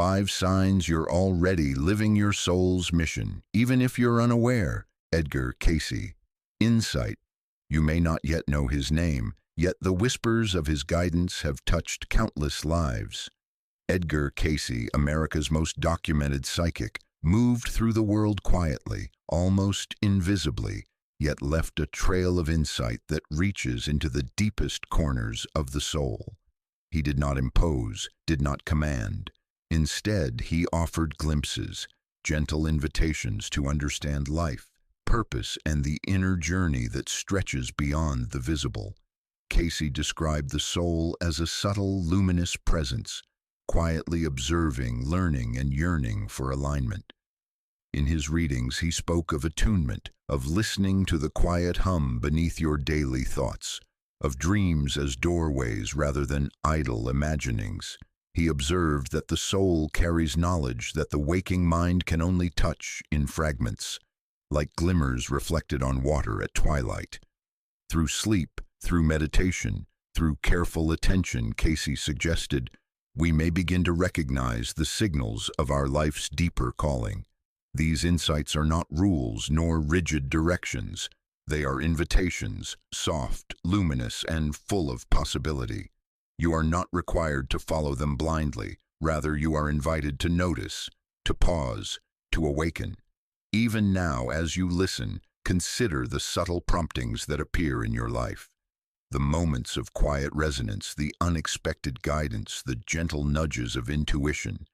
5 signs you're already living your soul's mission, even if you're unaware. Edgar Cayce Insight. You may not yet know his name, yet the whispers of his guidance have touched countless lives. Edgar Cayce, America's most documented psychic, moved through the world quietly, almost invisibly, yet left a trail of insight that reaches into the deepest corners of the soul. He did not impose, did not command. Instead, he offered glimpses, gentle invitations to understand life, purpose, and the inner journey that stretches beyond the visible. Cayce described the soul as a subtle, luminous presence, quietly observing, learning, and yearning for alignment. In his readings, he spoke of attunement, of listening to the quiet hum beneath your daily thoughts, of dreams as doorways rather than idle imaginings. He observed that the soul carries knowledge that the waking mind can only touch in fragments, like glimmers reflected on water at twilight. Through sleep, through meditation, through careful attention, Cayce suggested, we may begin to recognize the signals of our life's deeper calling. These insights are not rules nor rigid directions. They are invitations, soft, luminous, and full of possibility. You are not required to follow them blindly. Rather, you are invited to notice, to pause, to awaken. Even now, as you listen, consider the subtle promptings that appear in your life. The moments of quiet resonance, the unexpected guidance, the gentle nudges of intuition.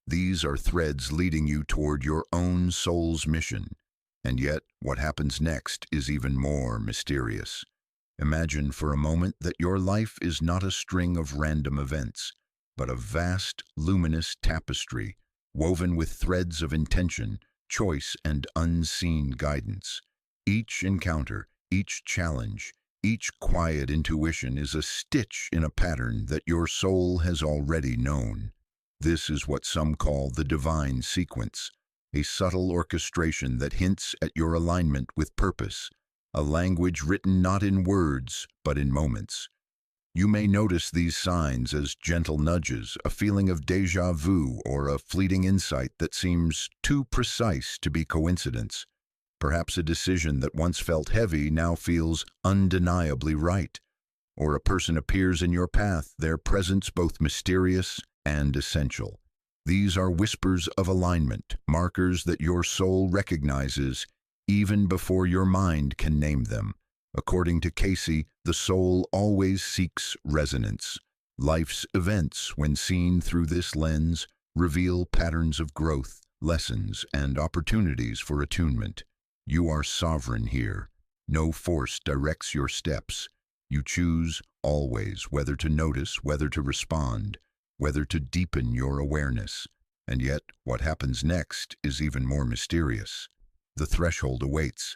These are threads leading you toward your own soul's mission. And yet, what happens next is even more mysterious. Imagine for a moment that your life is not a string of random events, but a vast, luminous tapestry, woven with threads of intention, choice, and unseen guidance. Each encounter, each challenge, each quiet intuition is a stitch in a pattern that your soul has already known. This is what some call the divine sequence, a subtle orchestration that hints at your alignment with purpose, a language written not in words, but in moments. You may notice these signs as gentle nudges, a feeling of déjà vu, or a fleeting insight that seems too precise to be coincidence. Perhaps a decision that once felt heavy now feels undeniably right. Or a person appears in your path, their presence both mysterious and essential. These are whispers of alignment, markers that your soul recognizes even before your mind can name them. According to Cayce, the soul always seeks resonance. Life's events, when seen through this lens, reveal patterns of growth, lessons, and opportunities for attunement. You are sovereign here. No force directs your steps. You choose always whether to notice, whether to respond, whether to deepen your awareness. And yet, what happens next is even more mysterious. The threshold awaits,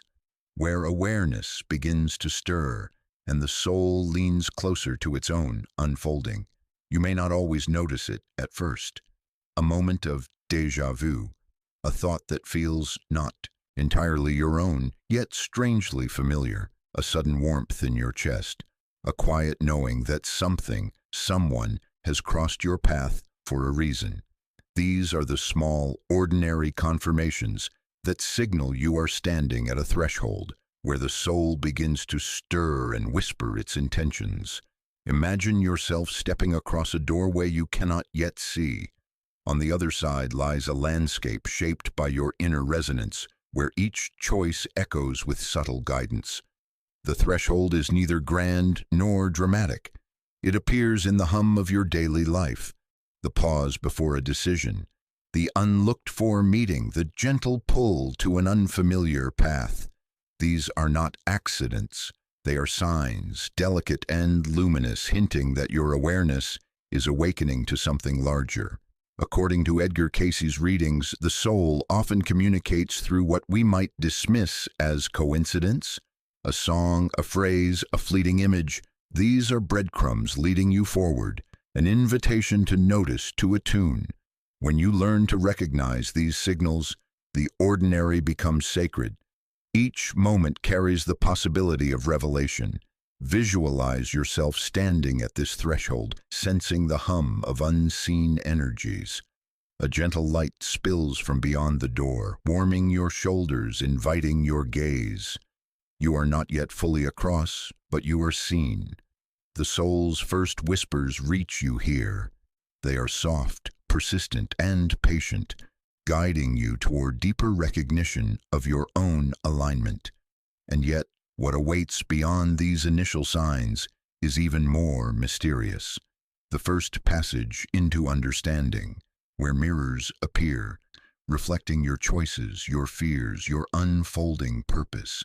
where awareness begins to stir, and the soul leans closer to its own unfolding. You may not always notice it at first. A moment of déjà vu, a thought that feels not entirely your own, yet strangely familiar, a sudden warmth in your chest, a quiet knowing that something, someone, has crossed your path for a reason. These are the small, ordinary confirmations that signal you are standing at a threshold where the soul begins to stir and whisper its intentions. Imagine yourself stepping across a doorway you cannot yet see. On the other side lies a landscape shaped by your inner resonance, where each choice echoes with subtle guidance. The threshold is neither grand nor dramatic. It appears in the hum of your daily life, the pause before a decision, the unlooked-for meeting, the gentle pull to an unfamiliar path. These are not accidents. They are signs, delicate and luminous, hinting that your awareness is awakening to something larger. According to Edgar Cayce's readings, the soul often communicates through what we might dismiss as coincidence. A song, a phrase, a fleeting image. These are breadcrumbs leading you forward, an invitation to notice, to attune. When you learn to recognize these signals, the ordinary becomes sacred. Each moment carries the possibility of revelation. Visualize yourself standing at this threshold, sensing the hum of unseen energies. A gentle light spills from beyond the door, warming your shoulders, inviting your gaze. You are not yet fully across, but you are seen. The soul's first whispers reach you here. They are soft, persistent, and patient, guiding you toward deeper recognition of your own alignment. And yet, what awaits beyond these initial signs is even more mysterious. The first passage into understanding, where mirrors appear, reflecting your choices, your fears, your unfolding purpose.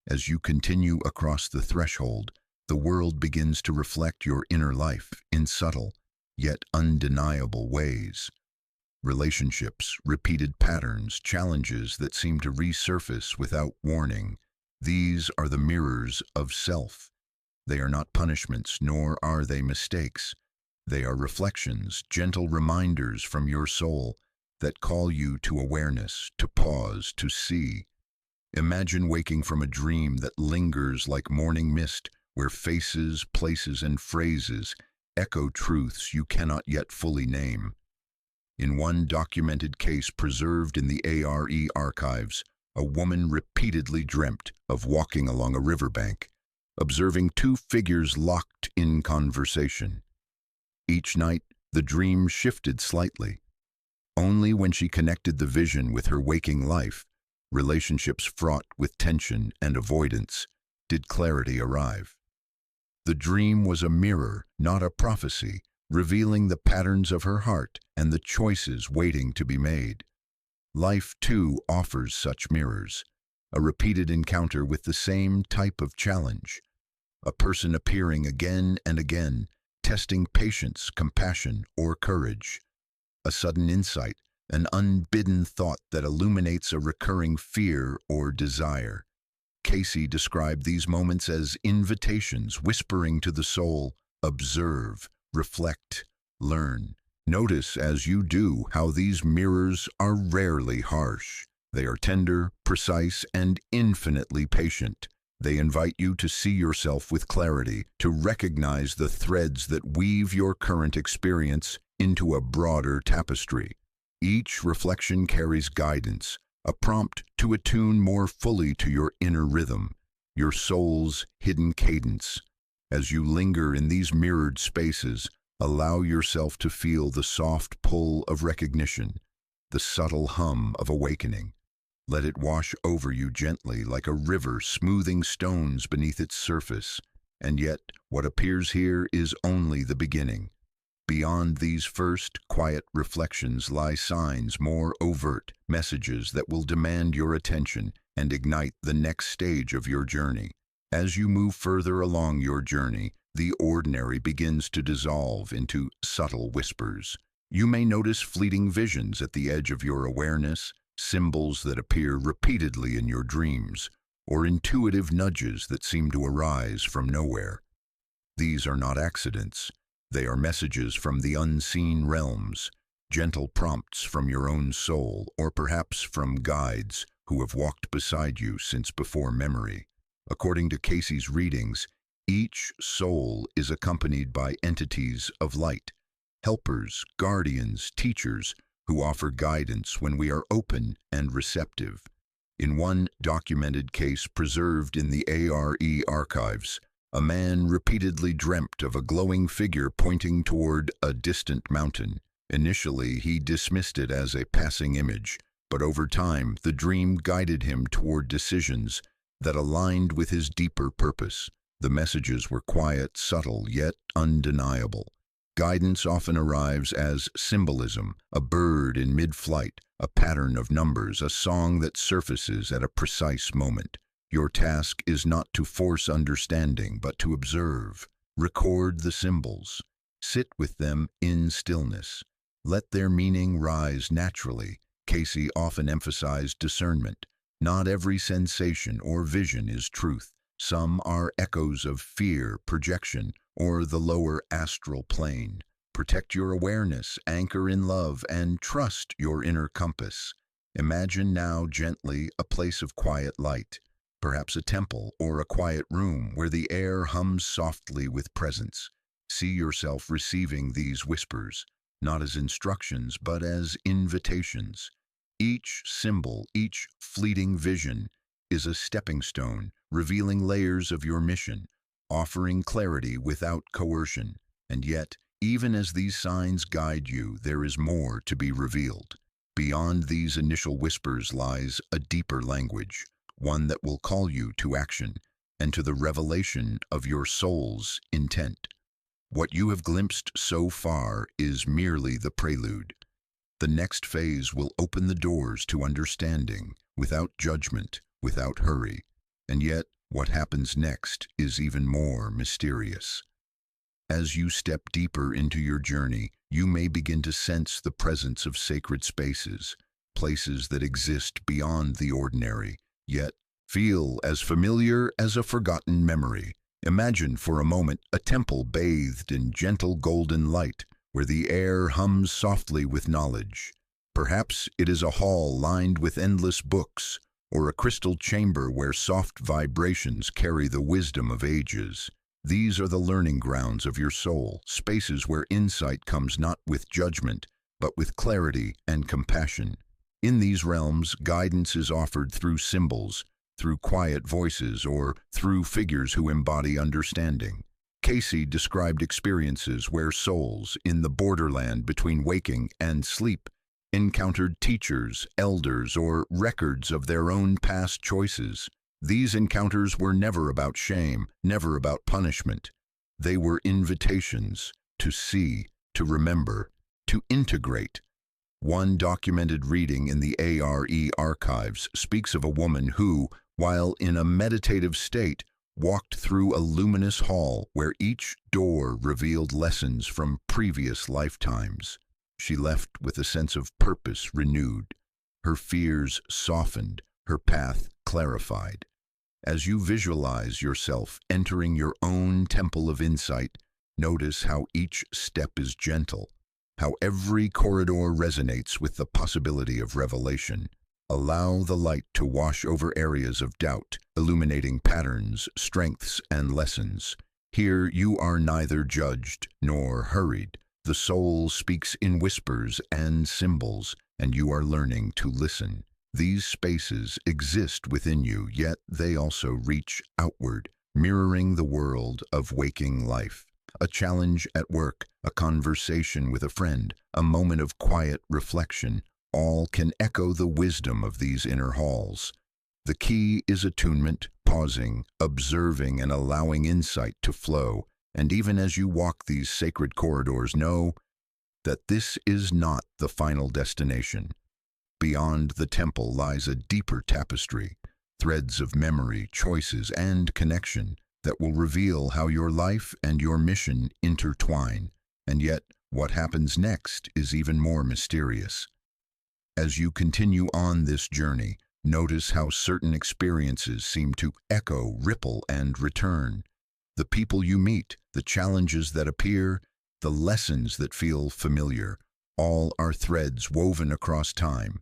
As you continue across the threshold, the world begins to reflect your inner life in subtle, yet undeniable ways. Relationships, repeated patterns, challenges that seem to resurface without warning. These are the mirrors of self. They are not punishments, nor are they mistakes. They are reflections, gentle reminders from your soul that call you to awareness, to pause, to see. Imagine waking from a dream that lingers like morning mist, where faces, places, and phrases echo truths you cannot yet fully name. In one documented case preserved in the ARE archives, a woman repeatedly dreamt of walking along a riverbank, observing two figures locked in conversation. Each night, the dream shifted slightly. Only when she connected the vision with her waking life, relationships fraught with tension and avoidance, did clarity arrive. The dream was a mirror, not a prophecy, revealing the patterns of her heart and the choices waiting to be made. Life, too, offers such mirrors, a repeated encounter with the same type of challenge, a person appearing again and again, testing patience, compassion, or courage. A sudden insight, an unbidden thought that illuminates a recurring fear or desire. Cayce described these moments as invitations whispering to the soul, observe, reflect, learn. Notice as you do how these mirrors are rarely harsh. They are tender, precise, and infinitely patient. They invite you to see yourself with clarity, to recognize the threads that weave your current experience into a broader tapestry. Each reflection carries guidance, a prompt to attune more fully to your inner rhythm, your soul's hidden cadence. As you linger in these mirrored spaces, allow yourself to feel the soft pull of recognition, the subtle hum of awakening. Let it wash over you gently like a river smoothing stones beneath its surface. And yet, what appears here is only the beginning. Beyond these first, quiet reflections lie signs more overt, messages that will demand your attention and ignite the next stage of your journey. As you move further along your journey, the ordinary begins to dissolve into subtle whispers. You may notice fleeting visions at the edge of your awareness, symbols that appear repeatedly in your dreams, or intuitive nudges that seem to arise from nowhere. These are not accidents. They are messages from the unseen realms, gentle prompts from your own soul, or perhaps from guides who have walked beside you since before memory. According to Cayce's readings, each soul is accompanied by entities of light, helpers, guardians, teachers, who offer guidance when we are open and receptive. In one documented case preserved in the ARE archives, a man repeatedly dreamt of a glowing figure pointing toward a distant mountain. Initially, he dismissed it as a passing image, but over time, the dream guided him toward decisions that aligned with his deeper purpose. The messages were quiet, subtle, yet undeniable. Guidance often arrives as symbolism, a bird in mid-flight, a pattern of numbers, a song that surfaces at a precise moment. Your task is not to force understanding, but to observe. Record the symbols. Sit with them in stillness. Let their meaning rise naturally. Cayce often emphasized discernment. Not every sensation or vision is truth. Some are echoes of fear, projection, or the lower astral plane. Protect your awareness, anchor in love, and trust your inner compass. Imagine now gently a place of quiet light, perhaps a temple or a quiet room where the air hums softly with presence. See yourself receiving these whispers, not as instructions, but as invitations. Each symbol, each fleeting vision, is a stepping stone, revealing layers of your mission, offering clarity without coercion. And yet, even as these signs guide you, there is more to be revealed. Beyond these initial whispers lies a deeper language, one that will call you to action and to the revelation of your soul's intent. What you have glimpsed so far is merely the prelude. The next phase will open the doors to understanding, without judgment, without hurry. And yet, what happens next is even more mysterious. As you step deeper into your journey, you may begin to sense the presence of sacred spaces, places that exist beyond the ordinary, yet feel as familiar as a forgotten memory. Imagine for a moment a temple bathed in gentle golden light, where the air hums softly with knowledge. Perhaps it is a hall lined with endless books, or a crystal chamber where soft vibrations carry the wisdom of ages. These are the learning grounds of your soul, spaces where insight comes not with judgment, but with clarity and compassion. In these realms, guidance is offered through symbols, through quiet voices, or through figures who embody understanding. Cayce described experiences where souls, in the borderland between waking and sleep, encountered teachers, elders, or records of their own past choices. These encounters were never about shame, never about punishment. They were invitations to see, to remember, to integrate. One documented reading in the ARE archives speaks of a woman who, while in a meditative state, walked through a luminous hall where each door revealed lessons from previous lifetimes. She left with a sense of purpose renewed, her fears softened, her path clarified. As you visualize yourself entering your own temple of insight, notice how each step is gentle, how every corridor resonates with the possibility of revelation. Allow the light to wash over areas of doubt, illuminating patterns, strengths, and lessons. Here you are neither judged nor hurried. The soul speaks in whispers and symbols, and you are learning to listen. These spaces exist within you, yet they also reach outward, mirroring the world of waking life. A challenge at work, a conversation with a friend, a moment of quiet reflection, all can echo the wisdom of these inner halls. The key is attunement, pausing, observing, and allowing insight to flow. And even as you walk these sacred corridors, know that this is not the final destination. Beyond the temple lies a deeper tapestry, threads of memory, choices, and connection that will reveal how your life and your mission intertwine. And yet, what happens next is even more mysterious. As you continue on this journey, notice how certain experiences seem to echo, ripple, and return. The people you meet, the challenges that appear, the lessons that feel familiar, all are threads woven across time.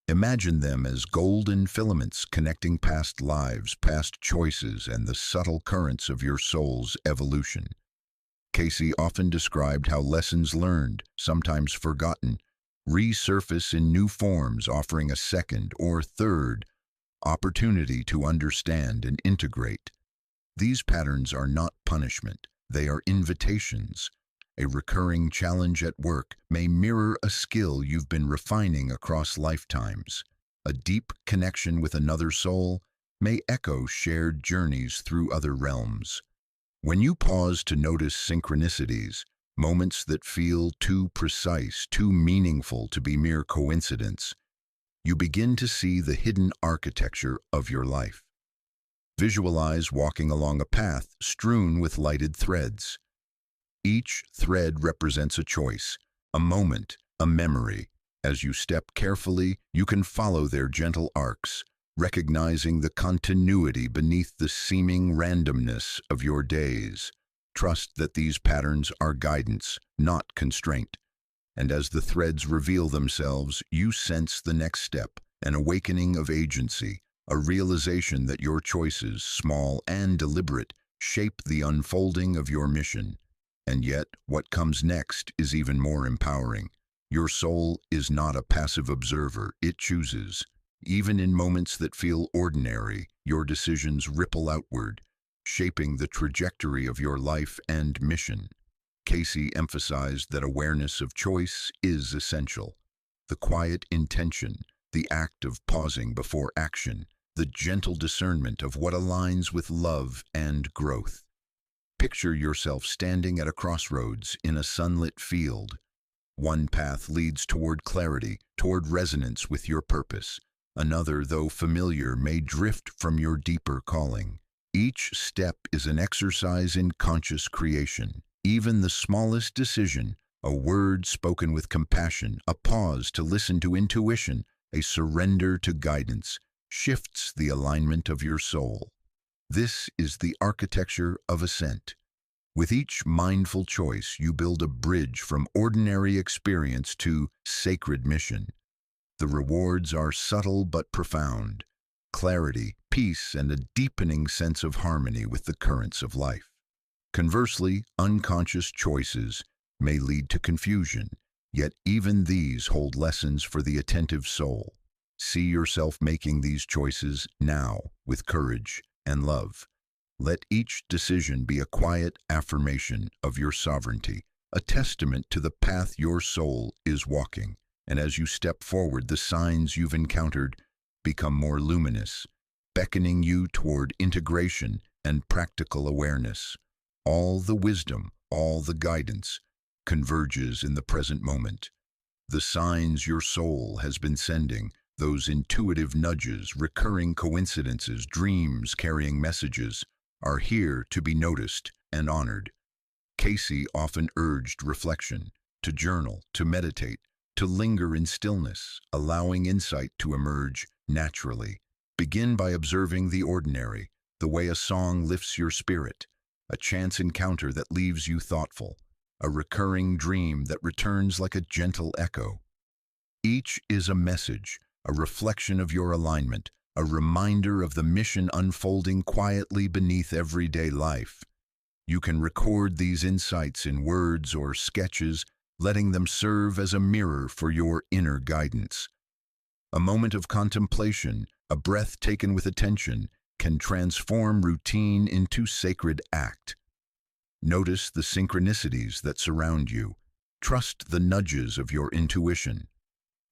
Imagine them as golden filaments connecting past lives, past choices, and the subtle currents of your soul's evolution. Cayce often described how lessons learned, sometimes forgotten, resurface in new forms, offering a second or third opportunity to understand and integrate. These patterns are not punishment, they are invitations. A recurring challenge at work may mirror a skill you've been refining across lifetimes. A deep connection with another soul may echo shared journeys through other realms. When you pause to notice synchronicities, moments that feel too precise, too meaningful to be mere coincidence, you begin to see the hidden architecture of your life. Visualize walking along a path strewn with lighted threads. Each thread represents a choice, a moment, a memory. As you step carefully, you can follow their gentle arcs, recognizing the continuity beneath the seeming randomness of your days. Trust that these patterns are guidance, not constraint. And as the threads reveal themselves, you sense the next step, an awakening of agency, a realization that your choices, small and deliberate, shape the unfolding of your mission. And yet, what comes next is even more empowering. Your soul is not a passive observer, it chooses. Even in moments that feel ordinary, your decisions ripple outward, shaping the trajectory of your life and mission. Cayce emphasized that awareness of choice is essential. The quiet intention, the act of pausing before action, the gentle discernment of what aligns with love and growth. Picture yourself standing at a crossroads in a sunlit field. One path leads toward clarity, toward resonance with your purpose. Another, though familiar, may drift from your deeper calling. Each step is an exercise in conscious creation. Even the smallest decision, a word spoken with compassion, a pause to listen to intuition, a surrender to guidance, shifts the alignment of your soul. This is the architecture of ascent. With each mindful choice, you build a bridge from ordinary experience to sacred mission. The rewards are subtle but profound: clarity, peace, and a deepening sense of harmony with the currents of life. Conversely, unconscious choices may lead to confusion, yet even these hold lessons for the attentive soul. See yourself making these choices now with courage and love. Let each decision be a quiet affirmation of your sovereignty, a testament to the path your soul is walking. And as you step forward, the signs you've encountered become more luminous, beckoning you toward integration and practical awareness. All the wisdom, all the guidance, converges in the present moment. The signs your soul has been sending, those intuitive nudges, recurring coincidences, dreams carrying messages, are here to be noticed and honored. Cayce often urged reflection, to journal, to meditate, to linger in stillness, allowing insight to emerge naturally. Begin by observing the ordinary, the way a song lifts your spirit, a chance encounter that leaves you thoughtful, a recurring dream that returns like a gentle echo. Each is a message, a reflection of your alignment, a reminder of the mission unfolding quietly beneath everyday life. You can record these insights in words or sketches, letting them serve as a mirror for your inner guidance. A moment of contemplation, a breath taken with attention, can transform routine into sacred act. Notice the synchronicities that surround you. Trust the nudges of your intuition.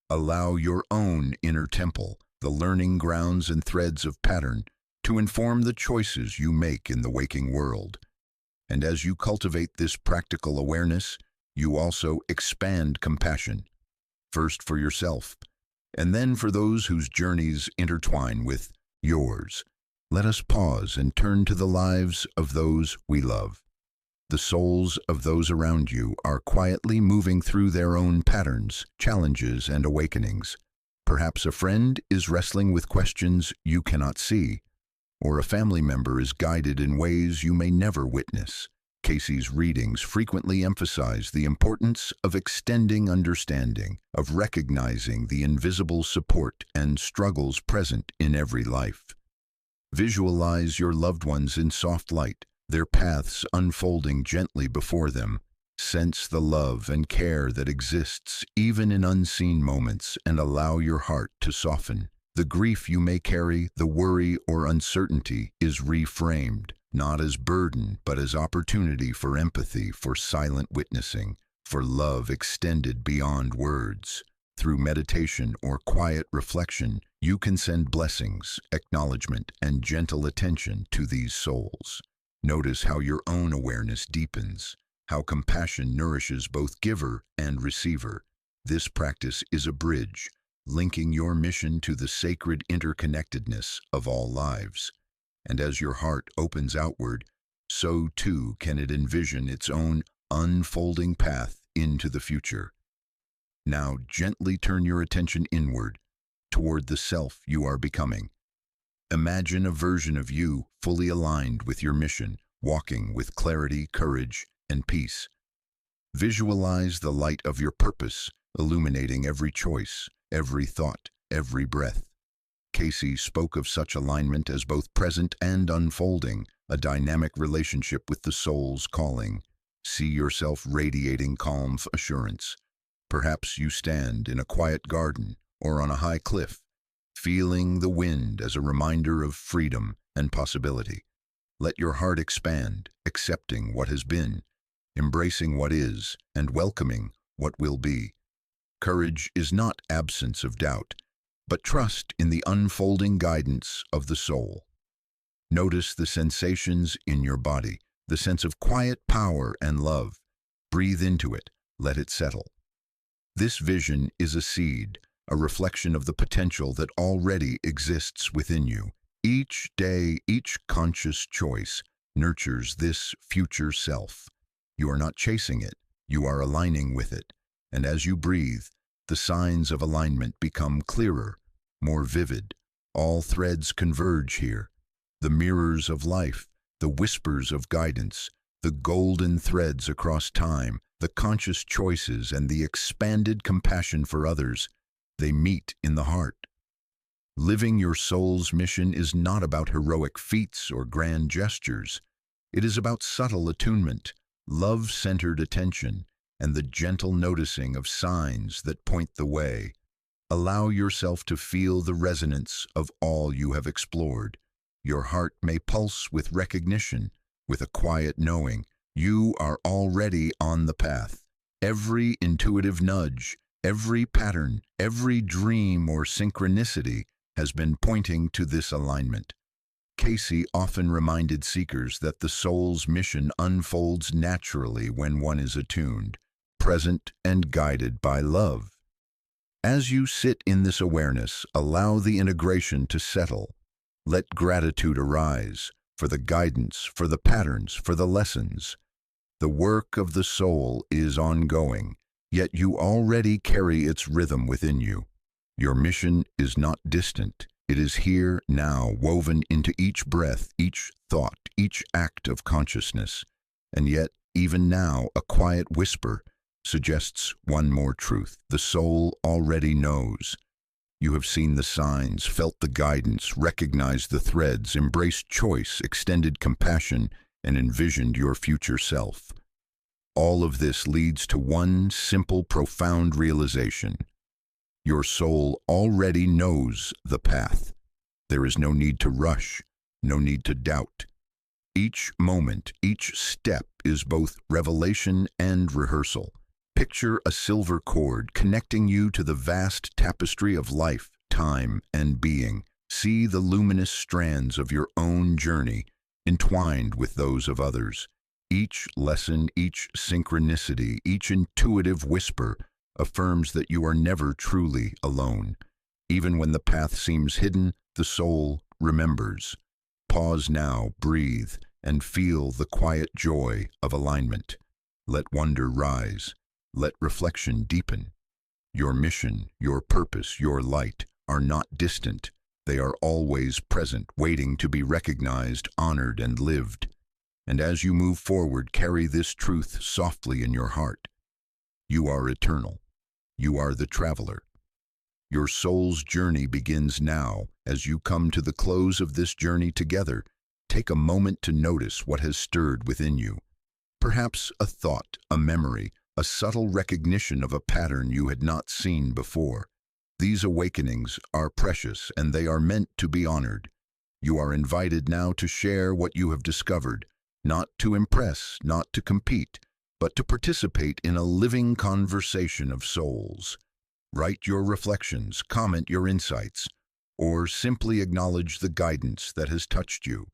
Allow your own inner temple, the learning grounds and threads of pattern, to inform the choices you make in the waking world. And as you cultivate this practical awareness, you also expand compassion, first for yourself, and then for those whose journeys intertwine with yours. Let us pause and turn to the lives of those we love. The souls of those around you are quietly moving through their own patterns, challenges, and awakenings. Perhaps a friend is wrestling with questions you cannot see, or a family member is guided in ways you may never witness. Cayce's readings frequently emphasize the importance of extending understanding, of recognizing the invisible support and struggles present in every life. Visualize your loved ones in soft light, their paths unfolding gently before them. Sense the love and care that exists even in unseen moments, and allow your heart to soften. The grief you may carry, the worry or uncertainty, is reframed, not as burden, but as opportunity for empathy, for silent witnessing, for love extended beyond words. Through meditation or quiet reflection, you can send blessings, acknowledgement, and gentle attention to these souls. Notice how your own awareness deepens, how compassion nourishes both giver and receiver. This practice is a bridge, linking your mission to the sacred interconnectedness of all lives. And as your heart opens outward, so too can it envision its own unfolding path into the future. Now gently turn your attention inward, toward the self you are becoming. Imagine a version of you fully aligned with your mission, walking with clarity, courage, and peace. Visualize the light of your purpose, illuminating every choice, every thought, every breath. Cayce spoke of such alignment as both present and unfolding, a dynamic relationship with the soul's calling. See yourself radiating calm assurance. Perhaps you stand in a quiet garden or on a high cliff, feeling the wind as a reminder of freedom and possibility. Let your heart expand, accepting what has been, embracing what is, and welcoming what will be. Courage is not absence of doubt, but trust in the unfolding guidance of the soul. Notice the sensations in your body, the sense of quiet power and love. Breathe into it, let it settle. This vision is a seed, a reflection of the potential that already exists within you. Each day, each conscious choice nurtures this future self. You are not chasing it, you are aligning with it. And as you breathe, the signs of alignment become clearer, more vivid. All threads converge here. The mirrors of life, the whispers of guidance, the golden threads across time, the conscious choices and the expanded compassion for others, they meet in the heart. Living your soul's mission is not about heroic feats or grand gestures. It is about subtle attunement, love-centered attention, and the gentle noticing of signs that point the way. Allow yourself to feel the resonance of all you have explored. Your heart may pulse with recognition, with a quiet knowing. You are already on the path. Every intuitive nudge, every pattern, every dream or synchronicity has been pointing to this alignment. Cayce often reminded seekers that the soul's mission unfolds naturally when one is attuned, present, and guided by love. As you sit in this awareness, allow the integration to settle. Let gratitude arise for the guidance, for the patterns, for the lessons. The work of the soul is ongoing, yet you already carry its rhythm within you. Your mission is not distant. It is here now, woven into each breath, each thought, each act of consciousness. And yet, even now, a quiet whisper suggests one more truth. The soul already knows. You have seen the signs, felt the guidance, recognized the threads, embraced choice, extended compassion, and envisioned your future self. All of this leads to one simple, profound realization. Your soul already knows the path. There is no need to rush, no need to doubt. Each moment, each step is both revelation and rehearsal. Picture a silver cord connecting you to the vast tapestry of life, time, and being. See the luminous strands of your own journey entwined with those of others. Each lesson, each synchronicity, each intuitive whisper affirms that you are never truly alone. Even when the path seems hidden, the soul remembers. Pause now, breathe, and feel the quiet joy of alignment. Let wonder rise. Let reflection deepen. Your mission, your purpose, your light are not distant. They are always present, waiting to be recognized, honored, and lived. And as you move forward, carry this truth softly in your heart. You are eternal. You are the traveler. Your soul's journey begins now. As you come to the close of this journey together, take a moment to notice what has stirred within you. Perhaps a thought, a memory, a subtle recognition of a pattern you had not seen before. These awakenings are precious and they are meant to be honored. You are invited now to share what you have discovered, not to impress, not to compete, but to participate in a living conversation of souls. Write your reflections, comment your insights, or simply acknowledge the guidance that has touched you.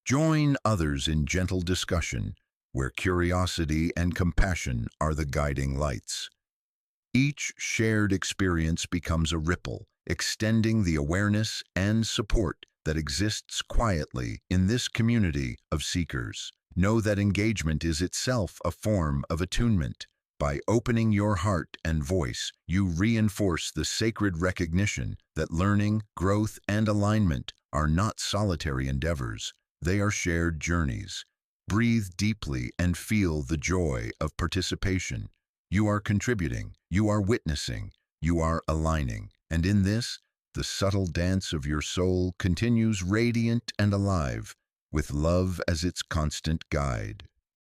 Join others in gentle discussion, where curiosity and compassion are the guiding lights. Each shared experience becomes a ripple, extending the awareness and support that exists quietly in this community of seekers. Know that engagement is itself a form of attunement. By opening your heart and voice, you reinforce the sacred recognition that learning, growth, and alignment are not solitary endeavors. They are shared journeys. Breathe deeply and feel the joy of participation. You are contributing, you are witnessing, you are aligning. And in this, the subtle dance of your soul continues radiant and alive, with love as its constant guide.